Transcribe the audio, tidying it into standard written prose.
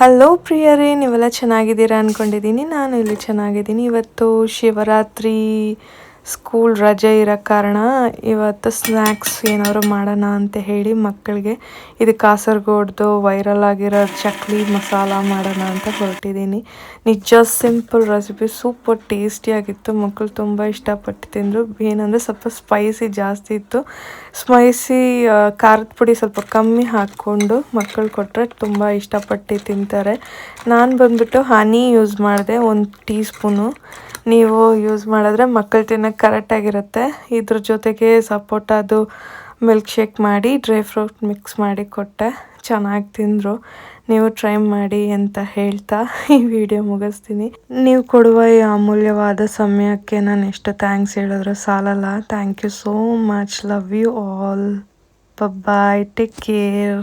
Hello ಪ್ರಿಯರೇ, ನೀವೆಲ್ಲ ಚೆನ್ನಾಗಿದ್ದೀರಾ ಅಂದ್ಕೊಂಡಿದ್ದೀನಿ. ನಾನು ಇಲ್ಲಿ ಚೆನ್ನಾಗಿದ್ದೀನಿ. ಇವತ್ತು ಶಿವರಾತ್ರಿ, ಸ್ಕೂಲ್ ರಜೆ ಇರೋ ಕಾರಣ ಇವತ್ತು ಸ್ನ್ಯಾಕ್ಸ್ ಏನಾದ್ರು ಮಾಡೋಣ ಅಂತ ಹೇಳಿ ಮಕ್ಕಳಿಗೆ ಇದು ಕಾಸರಗೋಡ್ದು ವೈರಲ್ ಆಗಿರೋ ಚಕ್ಲಿ ಮಸಾಲ ಮಾಡೋಣ ಅಂತ ಹೊರಟಿದ್ದೀನಿ. ನಿಜ ಸಿಂಪಲ್ ರೆಸಿಪಿ, ಸೂಪರ್ ಟೇಸ್ಟಿಯಾಗಿತ್ತು. ಮಕ್ಕಳು ತುಂಬ ಇಷ್ಟಪಟ್ಟು ತಿಂದರು. ಏನಂದರೆ ಸ್ವಲ್ಪ ಸ್ಪೈಸಿ ಜಾಸ್ತಿ ಇತ್ತು. ಸ್ಪೈಸಿ ಖಾರದ ಪುಡಿ ಸ್ವಲ್ಪ ಕಮ್ಮಿ ಹಾಕ್ಕೊಂಡು ಮಕ್ಕಳು ಕೊಟ್ಟರೆ ತುಂಬ ಇಷ್ಟಪಟ್ಟು ತಿಂತಾರೆ. ನಾನು ಬಂದ್ಬಿಟ್ಟು ಹನಿ ಯೂಸ್ ಮಾಡಿದೆ, 1 ಟೀ ಸ್ಪೂನು. ನೀವು ಯೂಸ್ ಮಾಡಿದ್ರೆ ಮಕ್ಕಳು ತಿನ್ನೋಕ್ಕೆ ಕರೆಕ್ಟಾಗಿರುತ್ತೆ. ಇದ್ರ ಜೊತೆಗೆ ಸಪೋಟದು ಮಿಲ್ಕ್ ಶೇಕ್ ಮಾಡಿ ಡ್ರೈ ಫ್ರೂಟ್ ಮಿಕ್ಸ್ ಮಾಡಿ ಕೊಟ್ಟೆ. ಚೆನ್ನಾಗಿ ತಿಂದರು. ನೀವು ಟ್ರೈ ಮಾಡಿ ಅಂತ ಹೇಳ್ತಾ ಈ ವಿಡಿಯೋ ಮುಗಿಸ್ತೀನಿ. ನೀವು ಕೊಡುವ ಈ ಅಮೂಲ್ಯವಾದ ಸಮಯಕ್ಕೆ ನಾನು ಎಷ್ಟು ಥ್ಯಾಂಕ್ಸ್ ಹೇಳಿದ್ರು ಸಾಲಲ್ಲ. Thank you so much. Love you all. Bye. Take care.